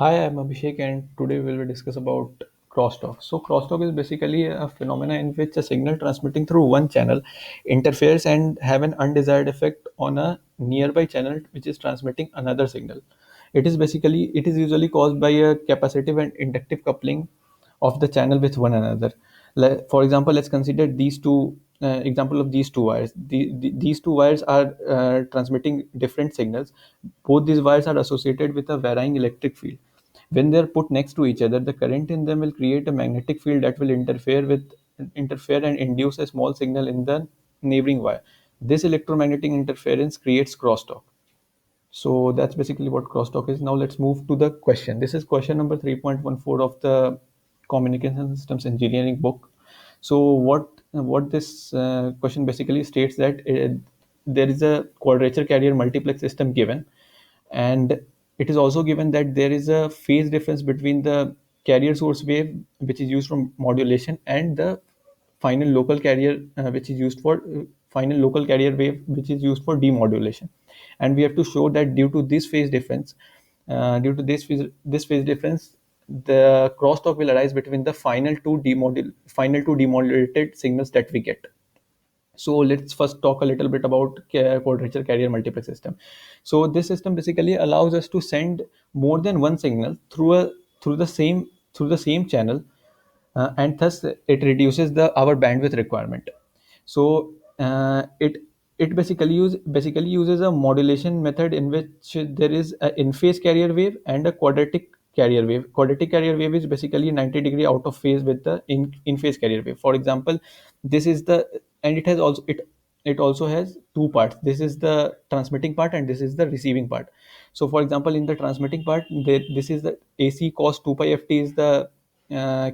Hi, I'm Abhishek, and today we will discuss about crosstalk. So, crosstalk is basically a phenomena in which a signal transmitting through one channel interferes and have an undesired effect on a nearby channel which is transmitting another signal. It is usually caused by a capacitive and inductive coupling of the channel with one another. For example, let's consider these two example of these two wires. These two wires are transmitting different signals. Both these wires are associated with a varying electric field. When they are put next to each other, the current in them will create a magnetic field that will interfere and induce a small signal in the neighboring wire. This electromagnetic interference creates crosstalk. So that's basically what crosstalk is. Now let's move to the question. This is question number 3.14 of the Communication Systems Engineering book. So what this question basically states that there is a quadrature carrier multiplex system given, and it is also given that there is a phase difference between the carrier source wave which is used for modulation and the final local carrier which is used for final local carrier wave which is used for demodulation. And we have to show that due to this phase difference, the crosstalk will arise between the final two demodulated signals that we get. So let's first talk a little bit about quadrature carrier multiplex system. So this system basically allows us to send more than one signal through the same channel, and thus it reduces the our bandwidth requirement. So it basically uses a modulation method in which there is an in phase carrier wave and a quadratic carrier wave. Quadratic carrier wave is basically 90-degree out of phase with the in phase carrier wave. For example, this is the and it also has two parts. This is the transmitting part and this is the receiving part. So for example, in the transmitting part, this is the AC cos 2 pi ft is the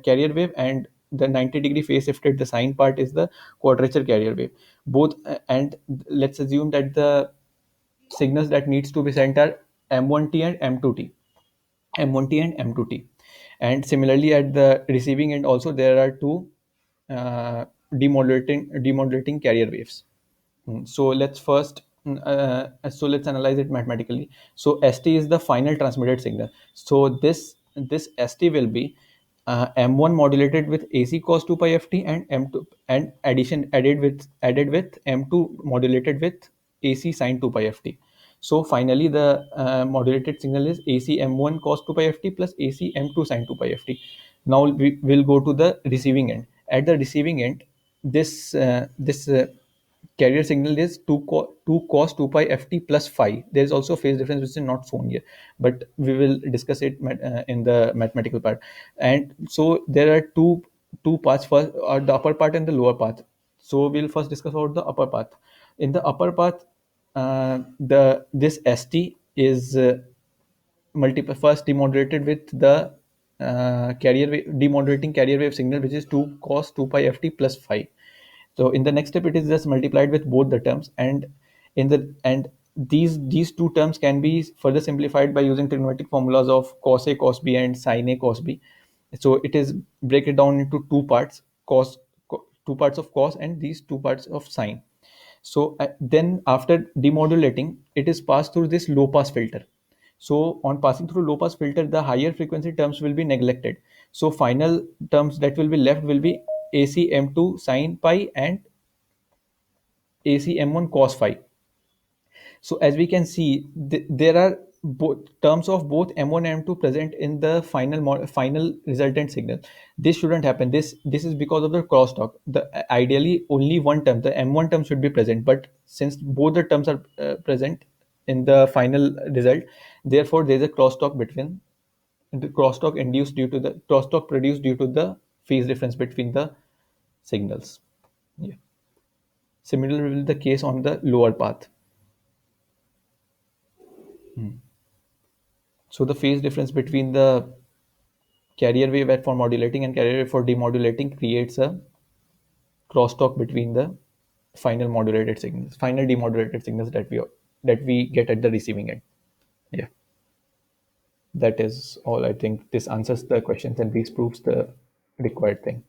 carrier wave, and the 90-degree phase shifted the sine part is the quadrature carrier wave. Both and let's assume that the signals that needs to be sent are m1t and m2t, m1t and m2t. And similarly at the receiving end also there are two demodulating carrier waves. So let's analyze it mathematically. So st is the final transmitted signal. So this st will be m1 modulated with AC cos 2 pi ft, and m2 and addition added with m2 modulated with AC sin 2 pi ft. So finally the modulated signal is AC m1 cos 2 pi ft plus AC m2 sin 2 pi ft. Now we will go to the receiving end. At the receiving end, this carrier signal is 2 cos 2 pi ft plus phi. There is also a phase difference which is not shown here, but we will discuss it in the mathematical part. And so there are two paths, first the upper part and the lower path. So we'll first discuss about the upper path. In the upper path, the this st is multiple first demodulated with the demodulating carrier wave signal, which is 2 cos 2 pi ft plus phi. So in the next step, it is just multiplied with both the terms, and in the and these two terms can be further simplified by using trigonometric formulas of cos a cos b and sin a cos b. So it is break it down into two parts, two parts of cos and these two parts of sine. So then after demodulating, it is passed through this low pass filter. So on passing through low pass filter, the higher frequency terms will be neglected. So final terms that will be left will be AC m2 sin pi and AC m1 cos phi. So as we can see, there are both terms of both m1 and m2 present in the final resultant signal. This shouldn't happen. This is because of the crosstalk. The ideally only one term, the m1 term, should be present, but since both the terms are present in the final result, therefore there is a crosstalk between the crosstalk induced due to the crosstalk produced due to the phase difference between the signals. Yeah. Similar will be the case on the lower path. So the phase difference between the carrier wave for modulating and carrier wave for demodulating creates a crosstalk between the final demodulated signals that we get at the receiving end. Yeah, that is all. I think this answers the questions and this proves the required thing.